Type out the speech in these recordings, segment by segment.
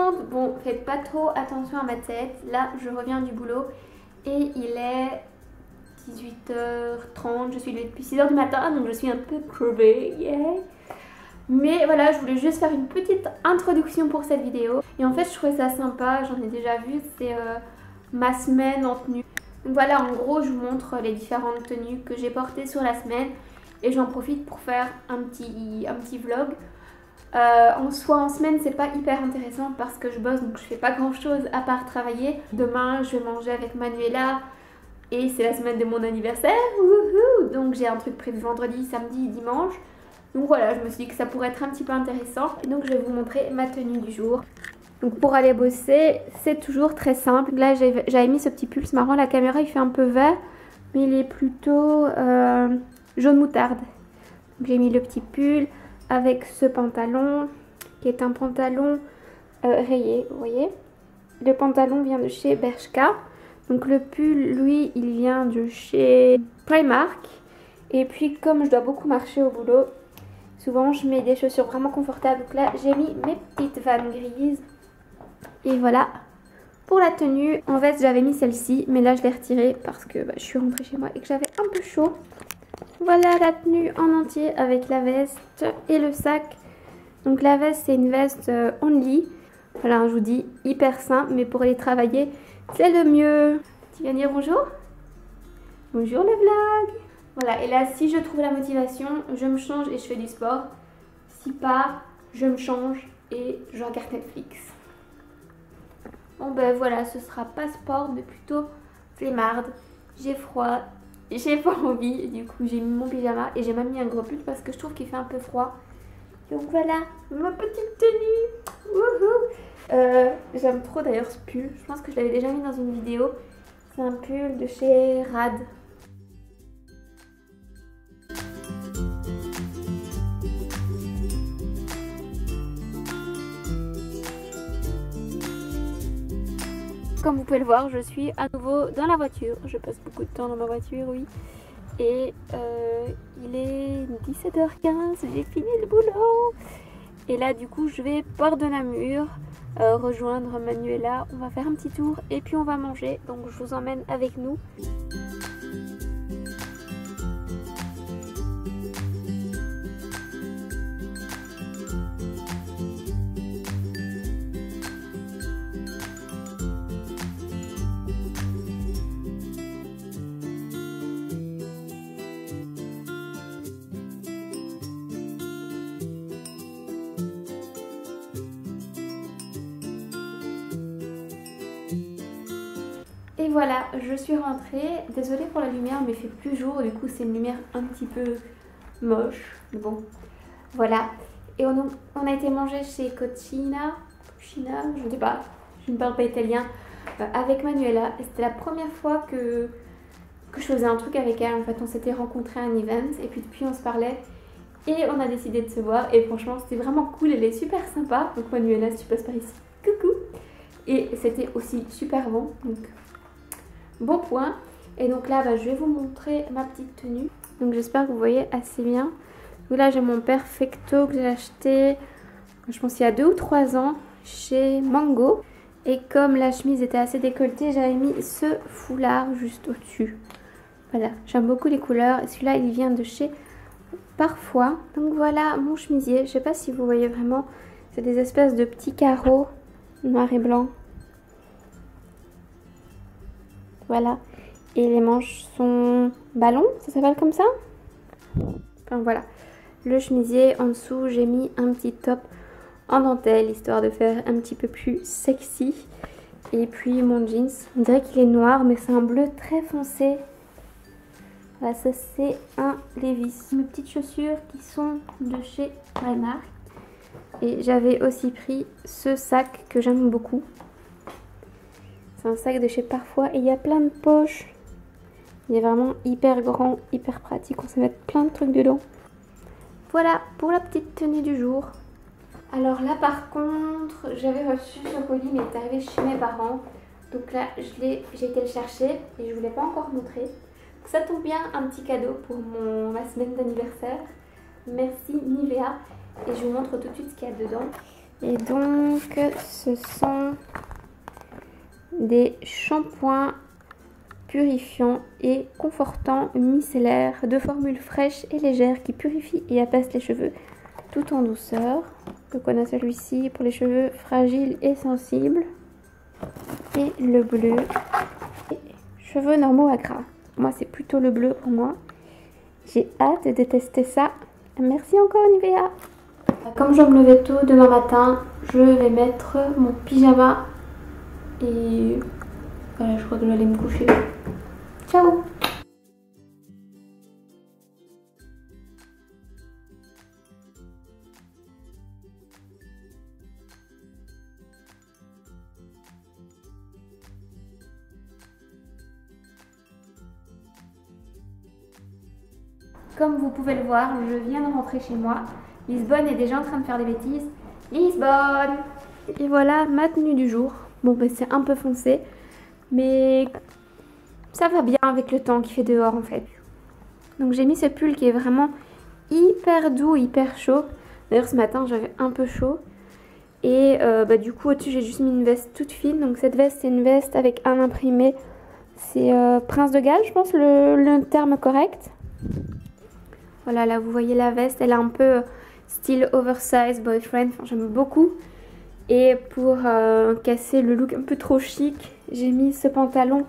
monde, bon faites pas trop attention à ma tête, là je reviens du boulot et il est 18h30, je suis levée depuis 6h du matin donc je suis un peu crevée, yeah. Mais voilà, je voulais juste faire une petite introduction pour cette vidéo et en fait je trouvais ça sympa, j'en ai déjà vu, c'est ma semaine en tenue. Donc voilà, en gros je vous montre les différentes tenues que j'ai portées sur la semaine et j'en profite pour faire un petit vlog. En soi en semaine c'est pas hyper intéressant parce que je bosse donc je fais pas grand chose à part travailler. Demain je vais manger avec Manuela et c'est la semaine de mon anniversaire, wouhou. Donc j'ai un truc prévu vendredi, samedi, dimanche. Donc voilà, je me suis dit que ça pourrait être un petit peu intéressant et donc je vais vous montrer ma tenue du jour. Donc pour aller bosser c'est toujours très simple. Là j'avais mis ce petit pull, c'est marrant, la caméra il fait un peu vert mais il est plutôt jaune moutarde. J'ai mis le petit pull avec ce pantalon qui est un pantalon rayé, vous voyez. Le pantalon vient de chez Bershka. Donc le pull, lui, il vient de chez Primark. Et puis comme je dois beaucoup marcher au boulot, souvent je mets des chaussures vraiment confortables. Donc là, j'ai mis mes petites Vans grises. Et voilà. Pour la tenue, en fait, j'avais mis celle-ci, mais là je l'ai retirée parce que je suis rentrée chez moi et que j'avais un peu chaud. Voilà la tenue en entier avec la veste et le sac. Donc la veste c'est une veste only. Voilà, je vous dis hyper simple mais pour aller travailler c'est le mieux. Tu viens dire bonjour? Bonjour le vlog. Voilà, et là si je trouve la motivation, je me change et je fais du sport. Si pas, je me change et je regarde Netflix. Bon ben voilà, ce sera pas sport mais plutôt flemmarde. J'ai froid. J'ai pas envie, du coup j'ai mis mon pyjama et j'ai même mis un gros pull parce que je trouve qu'il fait un peu froid. Donc voilà, ma petite tenue. Wouhou. J'aime trop d'ailleurs ce pull, je pense que je l'avais déjà mis dans une vidéo. C'est un pull de chez Rad. Comme vous pouvez le voir, je suis à nouveau dans la voiture. Je passe beaucoup de temps dans ma voiture, oui. Et il est 17h15, j'ai fini le boulot. Et là, du coup, je vais port de Namur rejoindre Manuela. On va faire un petit tour et puis on va manger. Donc, je vous emmène avec nous. Et voilà, je suis rentrée. Désolée pour la lumière, mais il fait plus jour. Du coup, c'est une lumière un petit peu moche. Bon, voilà. Et on a été manger chez Cucina, je ne sais pas, je ne parle pas italien, avec Manuela. Et c'était la première fois que je faisais un truc avec elle. En fait, on s'était rencontrés à un event et puis depuis, on se parlait. Et on a décidé de se voir. Et franchement, c'était vraiment cool. Elle est super sympa. Donc Manuela, si tu passes par ici, coucou. Et c'était aussi super bon. Donc bon point. Et donc là je vais vous montrer ma petite tenue. Donc j'espère que vous voyez assez bien. Donc là j'ai mon perfecto que j'ai acheté je pense il y a 2 ou 3 ans chez Mango. Et comme la chemise était assez décolletée, j'avais mis ce foulard juste au dessus. Voilà, j'aime beaucoup les couleurs. Et celui-là il vient de chez Parfois. Donc voilà mon chemisier. Je sais pas si vous voyez vraiment, c'est des espèces de petits carreaux noir et blanc. Voilà, et les manches sont ballons, ça s'appelle comme ça. Enfin voilà, le chemisier en dessous, j'ai mis un petit top en dentelle, histoire de faire un petit peu plus sexy. Et puis mon jeans, on dirait qu'il est noir, mais c'est un bleu très foncé. Voilà, ça c'est un Levi's. Mes petites chaussures qui sont de chez Primark. Et j'avais aussi pris ce sac que j'aime beaucoup. C'est un sac de chez Parfois et il y a plein de poches. Il est vraiment hyper grand, hyper pratique. On sait mettre plein de trucs dedans. Voilà pour la petite tenue du jour. Alors là par contre, j'avais reçu ce colis mais il est arrivé chez mes parents. Donc là j'ai été le chercher et je ne vous l'ai pas encore montré. Donc, ça tombe bien, un petit cadeau pour ma semaine d'anniversaire. Merci Nivea. Et je vous montre tout de suite ce qu'il y a dedans. Et donc ce sont des shampoings purifiants et confortants micellaires de formule fraîche et légère qui purifie et apaise les cheveux tout en douceur. Donc on a celui-ci pour les cheveux fragiles et sensibles. Et le bleu, et cheveux normaux à gras. Moi c'est plutôt le bleu pour moi. J'ai hâte de tester ça. Merci encore Nivea. Comme je vais me lever tôt demain matin, je vais mettre mon pyjama et voilà, je crois que je vais aller me coucher. Ciao! Comme vous pouvez le voir, je viens de rentrer chez moi. Lisbonne est déjà en train de faire des bêtises. Lisbonne! Et voilà ma tenue du jour. Bon, ben c'est un peu foncé, mais ça va bien avec le temps qui fait dehors en fait. Donc j'ai mis ce pull qui est vraiment hyper doux, hyper chaud. D'ailleurs ce matin j'avais un peu chaud. Et du coup au-dessus j'ai juste mis une veste toute fine. Donc cette veste c'est une veste avec un imprimé. C'est Prince de Galles je pense le terme correct. Voilà, là vous voyez la veste, elle est un peu style oversize boyfriend, enfin, j'aime beaucoup. Et pour casser le look un peu trop chic, j'ai mis ce pantalon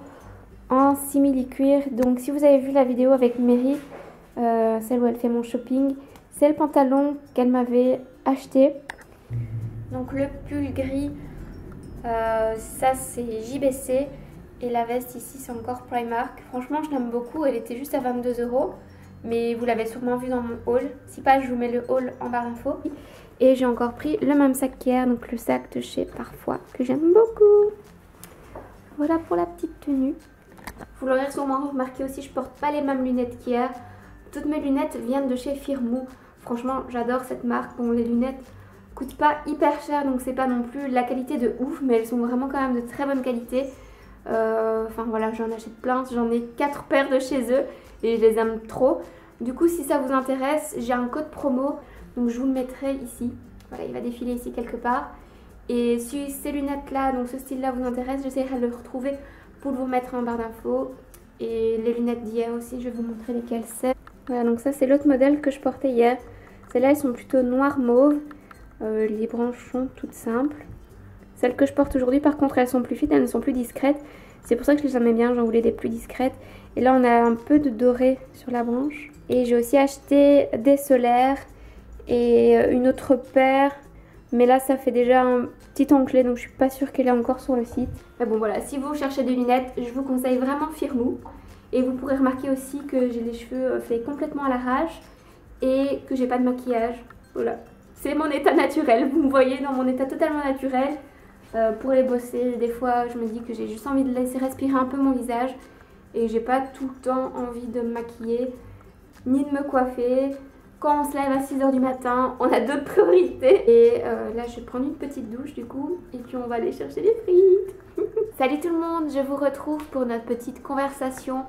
en simili-cuir. Donc si vous avez vu la vidéo avec Mary, celle où elle fait mon shopping, c'est le pantalon qu'elle m'avait acheté. Donc le pull gris, ça c'est JBC. Et la veste ici c'est encore Primark. Franchement je l'aime beaucoup, elle était juste à 22 €. Mais vous l'avez sûrement vu dans mon haul. Si pas, je vous mets le haul en barre d'infos. Et j'ai encore pris le même sac qu'hier, donc le sac de chez Parfois, que j'aime beaucoup. Voilà pour la petite tenue. Vous l'aurez sûrement remarqué aussi, je porte pas les mêmes lunettes qu'hier. Toutes mes lunettes viennent de chez Firmoo. Franchement, j'adore cette marque. Bon, les lunettes coûtent pas hyper cher, donc c'est pas non plus la qualité de ouf, mais elles sont vraiment quand même de très bonne qualité. Enfin voilà, j'en achète plein. J'en ai 4 paires de chez eux. Et je les aime trop. Du coup, si ça vous intéresse, j'ai un code promo. Donc je vous le mettrai ici. Voilà, il va défiler ici quelque part. Et si ces lunettes-là, donc ce style-là vous intéresse, j'essaierai de le retrouver pour vous mettre en barre d'infos. Et les lunettes d'hier aussi, je vais vous montrer lesquelles c'est. Voilà, donc ça c'est l'autre modèle que je portais hier. Celles-là, elles sont plutôt noir mauve. Les branches sont toutes simples. Celles que je porte aujourd'hui, par contre, elles sont plus fines, elles ne sont plus discrètes. C'est pour ça que je les aimais bien, j'en voulais des plus discrètes. Et là on a un peu de doré sur la branche. Et j'ai aussi acheté des solaires et une autre paire. Mais là ça fait déjà un petit onglet, donc je suis pas sûre qu'elle est encore sur le site. Mais bon voilà, si vous cherchez des lunettes, je vous conseille vraiment Firmoo. Et vous pourrez remarquer aussi que j'ai les cheveux faits complètement à l'arrache. Et que j'ai pas de maquillage. Voilà, c'est mon état naturel, vous me voyez dans mon état totalement naturel. Pour les bosser, des fois je me dis que j'ai juste envie de laisser respirer un peu mon visage. Et j'ai pas tout le temps envie de me maquiller, ni de me coiffer. Quand on se lève à 6 h du matin, on a d'autres priorités. Et là, je vais prendre une petite douche du coup. Et puis on va aller chercher les frites. Salut tout le monde, je vous retrouve pour notre petite conversation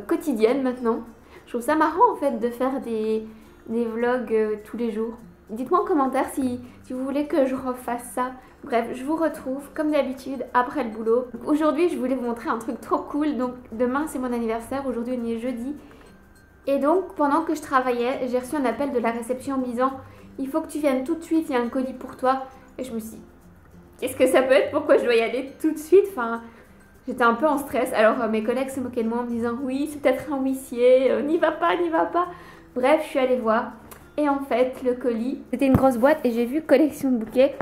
quotidienne maintenant. Je trouve ça marrant en fait de faire des vlogs tous les jours. Dites-moi en commentaire si vous voulez que je refasse ça. Bref, je vous retrouve comme d'habitude après le boulot. Aujourd'hui, je voulais vous montrer un truc trop cool. Donc demain, c'est mon anniversaire. Aujourd'hui, on est jeudi. Et donc, pendant que je travaillais, j'ai reçu un appel de la réception me disant « Il faut que tu viennes tout de suite, il y a un colis pour toi. » Et je me suis dit « Qu'est-ce que ça peut être? Pourquoi je dois y aller tout de suite ?» Enfin, j'étais un peu en stress. Alors, mes collègues se moquaient de moi en me disant « Oui, c'est peut-être un huissier. N'y va pas, n'y va pas. » Bref, je suis allée voir. Et en fait, le colis, c'était une grosse boîte et j'ai vu collection de bouquets.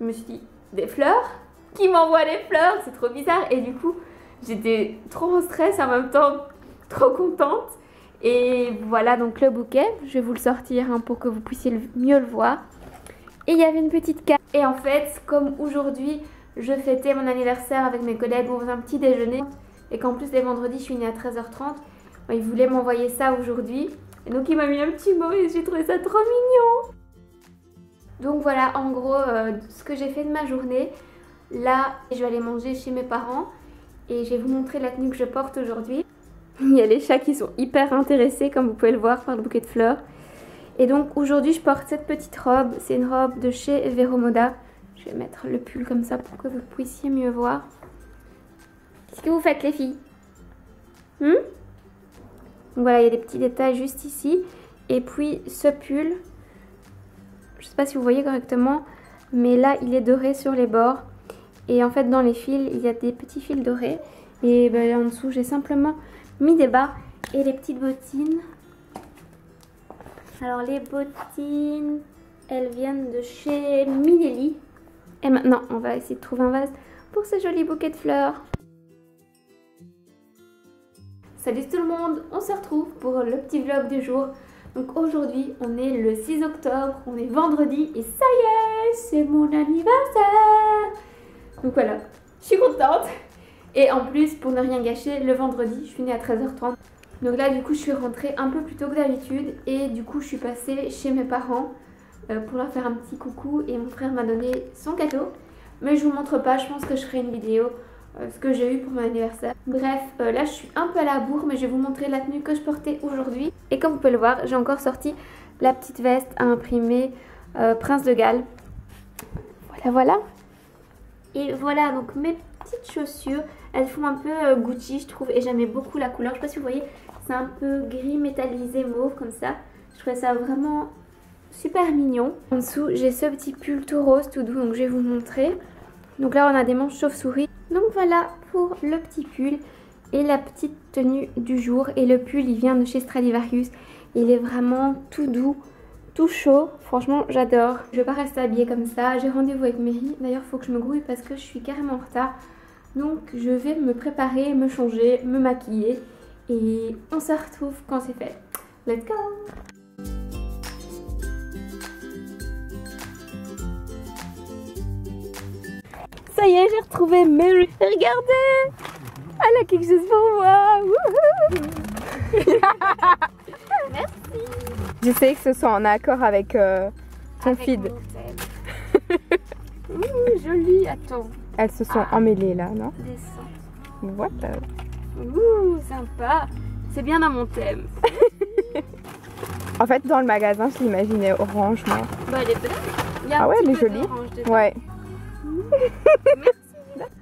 Je me suis dit, des fleurs? Qui m'envoie des fleurs? C'est trop bizarre. Et du coup, j'étais trop en stress en même temps, trop contente. Et voilà donc le bouquet. Je vais vous le sortir pour que vous puissiez mieux le voir. Et il y avait une petite carte. Et en fait, comme aujourd'hui, je fêtais mon anniversaire avec mes collègues, on faisait un petit déjeuner. Et qu'en plus, les vendredis, je suis née à 13 h 30. Ils voulaient m'envoyer ça aujourd'hui. Et donc, il m'a mis un petit mot et j'ai trouvé ça trop mignon. Donc voilà, en gros, ce que j'ai fait de ma journée. Là, je vais aller manger chez mes parents. Et je vais vous montrer la tenue que je porte aujourd'hui. Il y a les chats qui sont hyper intéressés, comme vous pouvez le voir, par le bouquet de fleurs. Et donc aujourd'hui je porte cette petite robe, c'est une robe de chez Vero Moda. Je vais mettre le pull comme ça pour que vous puissiez mieux voir. Qu'est-ce que vous faites les filles? Donc voilà, il y a des petits détails juste ici. Et puis ce pull, je sais pas si vous voyez correctement, mais là il est doré sur les bords. Et en fait dans les fils, il y a des petits fils dorés. Et ben, en dessous j'ai simplement mis des bas et les petites bottines. Alors les bottines, elles viennent de chez Minelli. Et maintenant on va essayer de trouver un vase pour ce joli bouquet de fleurs. Salut tout le monde, on se retrouve pour le petit vlog du jour. Donc aujourd'hui on est le 6 octobre, on est vendredi et ça y est, c'est mon anniversaire. Donc voilà, je suis contente. Et en plus, pour ne rien gâcher, le vendredi, je finis à 13h30. Donc là du coup je suis rentrée un peu plus tôt que d'habitude. Et du coup je suis passée chez mes parents pour leur faire un petit coucou. Et mon frère m'a donné son cadeau. Mais je vous montre pas, je pense que je ferai une vidéo ce que j'ai eu pour mon anniversaire. Bref, là je suis un peu à la bourre, mais je vais vous montrer la tenue que je portais aujourd'hui. Et comme vous pouvez le voir, j'ai encore sorti la petite veste à imprimer Prince de Galles. Voilà, voilà. Et voilà donc mes petites chaussures. Elles font un peu Gucci je trouve, et j'aimais beaucoup la couleur. Je sais pas si vous voyez, c'est un peu gris métallisé mauve comme ça. Je trouvais ça vraiment super mignon. En dessous j'ai ce petit pull tout rose tout doux, donc je vais vous montrer. Donc là on a des manches chauve-souris. Donc voilà pour le petit pull et la petite tenue du jour. Et le pull il vient de chez Stradivarius. Il est vraiment tout doux, tout chaud. Franchement j'adore. Je vais pas rester habillée comme ça. J'ai rendez-vous avec Mary. D'ailleurs il faut que je me grouille parce que je suis carrément en retard. Donc je vais me préparer, me changer, me maquiller. Et on se retrouve quand c'est fait. Let's go! Ça y est, j'ai retrouvé Mary. Regardez! Elle a quelque chose pour moi. Merci. J'essaie que ce soit en accord avec ton feed. Joli. Attends. Elles se sont emmêlées là, non? Descends. What? Sympa. C'est bien dans mon thème. En fait, dans le magasin, je l'imaginais orange, moi. Bah, elle est belle. Ah ouais, elle est jolie. Ouais. Merci.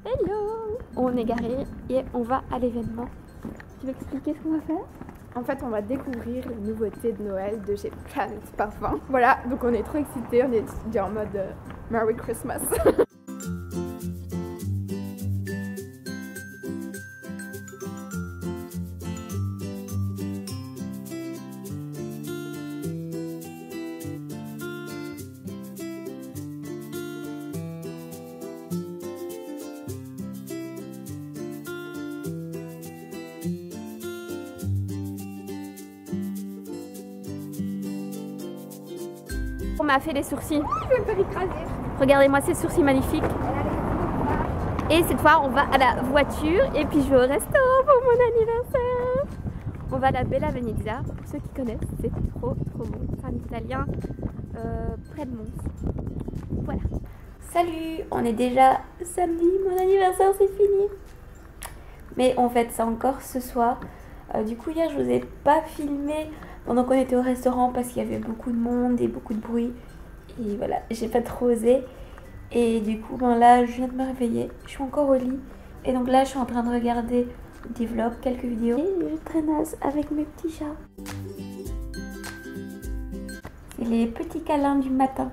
Hello. On est garé et on va à l'événement. Tu veux expliquer ce qu'on va faire? En fait, on va découvrir les nouveautés de Noël de chez Planet Parfum. Voilà, donc on est trop excités, on est déjà en mode Merry Christmas. On m'a fait les sourcils. Je vais me faire écraser. Regardez-moi ces sourcils magnifiques. Et cette fois, on va à la voiture et puis je vais au resto pour mon anniversaire. On va à la Bella Venezia. Pour ceux qui connaissent, c'est trop bon. C'est un italien près de Mons. Voilà. Salut, on est déjà samedi. Mon anniversaire, c'est fini. Mais on fête ça encore ce soir. Du coup, hier, je vous ai pas filmé pendant qu'on était au restaurant parce qu'il y avait beaucoup de monde et beaucoup de bruit. Et voilà, j'ai pas trop osé. Et du coup, ben là, je viens de me réveiller. Je suis encore au lit. Et donc là, je suis en train de regarder des vlogs, quelques vidéos. Et je traînasse avec mes petits chats. C'est les petits câlins du matin.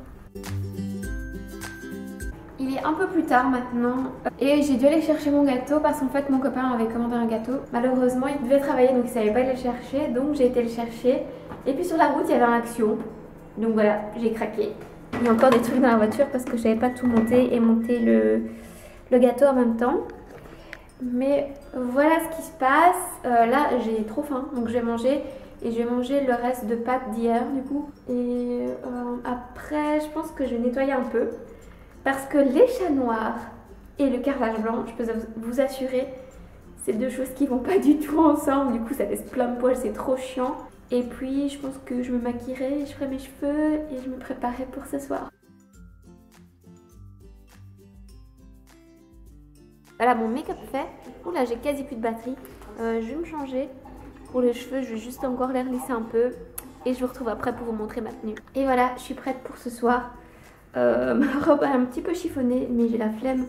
Il est un peu plus tard maintenant et j'ai dû aller chercher mon gâteau parce qu'en fait mon copain avait commandé un gâteau. Malheureusement il devait travailler donc il savait pas aller le chercher, donc j'ai été le chercher. Et puis sur la route il y avait un Action, donc voilà, j'ai craqué. Il y a encore des trucs dans la voiture parce que j'avais pas tout monté et monté le gâteau en même temps. Mais voilà ce qui se passe. Là j'ai trop faim donc je vais manger. Et je vais manger le reste de pâtes d'hier du coup. Et après je pense que je vais nettoyer un peu. Parce que les chats noirs et le carrelage blanc, je peux vous assurer, c'est deux choses qui vont pas du tout ensemble. Du coup, ça laisse plein de poils, c'est trop chiant. Et puis, je pense que je me maquillerai, je ferai mes cheveux et je me préparerai pour ce soir. Voilà, mon make-up fait. Oula, j'ai quasi plus de batterie. Je vais me changer. Pour les cheveux, je vais juste encore les lisser un peu. et je vous retrouve après pour vous montrer ma tenue. Et voilà, je suis prête pour ce soir. Ma robe est un petit peu chiffonnée, mais j'ai la flemme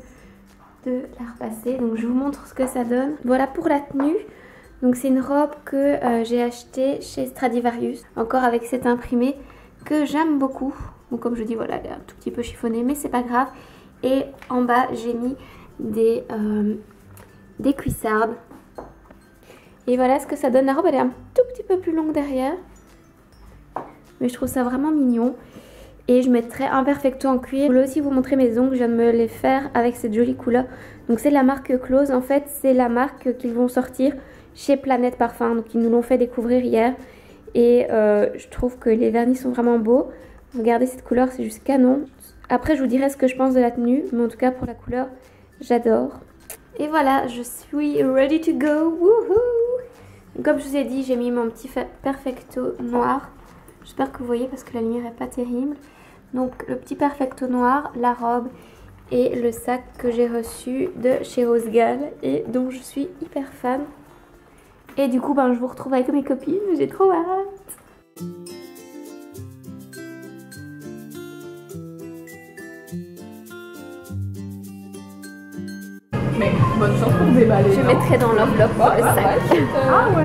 de la repasser. Donc je vous montre ce que ça donne. Voilà pour la tenue. Donc c'est une robe que j'ai achetée chez Stradivarius, encore avec cet imprimé que j'aime beaucoup. Donc comme je dis, voilà, elle est un tout petit peu chiffonnée, mais c'est pas grave. Et en bas, j'ai mis des cuissardes. Et voilà ce que ça donne. La robe, elle est un tout petit peu plus longue derrière, mais je trouve ça vraiment mignon. Et je mettrai un perfecto en cuir. Je voulais aussi vous montrer mes ongles, je viens de me les faire avec cette jolie couleur. Donc c'est la marque Close, en fait c'est la marque qu'ils vont sortir chez Planète Parfum. Donc ils nous l'ont fait découvrir hier. Et je trouve que les vernis sont vraiment beaux. Regardez cette couleur, c'est juste canon. Après je vous dirai ce que je pense de la tenue, mais en tout cas pour la couleur, j'adore. Et voilà, je suis ready to go. Woohoo! Comme je vous ai dit, j'ai mis mon petit perfecto noir. J'espère que vous voyez parce que la lumière n'est pas terrible. Donc le petit perfecto noir, la robe et le sac que j'ai reçu de chez Rosegal et dont je suis hyper fan. Et du coup, ben, je vous retrouve avec mes copines, j'ai trop hâte. Mais bonne chance pour déballer. Je mettrai dans l'enveloppe pour le sac. Ah ouais.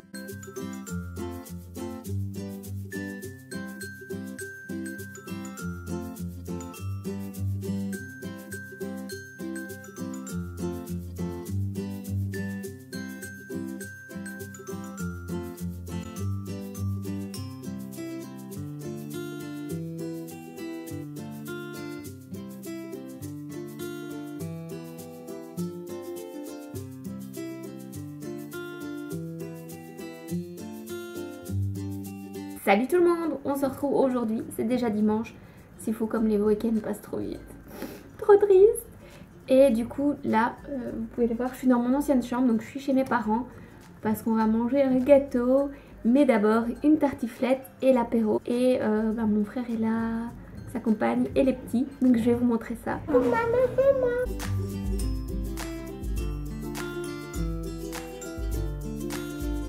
Salut tout le monde, on se retrouve aujourd'hui, c'est déjà dimanche, c'est fou comme les week-ends passent trop vite, trop triste. Et du coup là, vous pouvez le voir, je suis dans mon ancienne chambre, donc je suis chez mes parents parce qu'on va manger un gâteau, mais d'abord une tartiflette et l'apéro. Et mon frère est là, sa compagne et les petits, donc je vais vous montrer ça.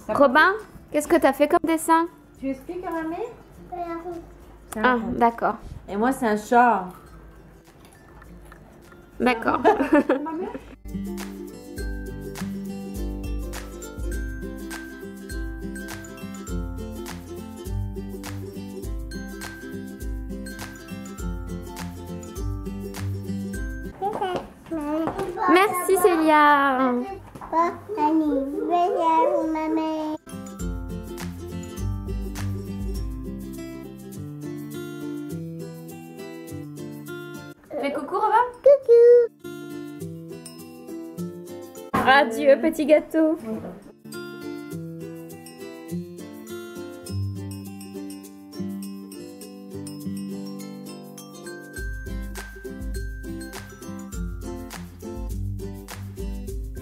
Robin, qu'est-ce que t'as fait comme dessin? Tu expliques à mamie? Ah, d'accord. Et moi, c'est un chat. D'accord. Merci Célia. Fais coucou Robin. Coucou. Adieu petit gâteau.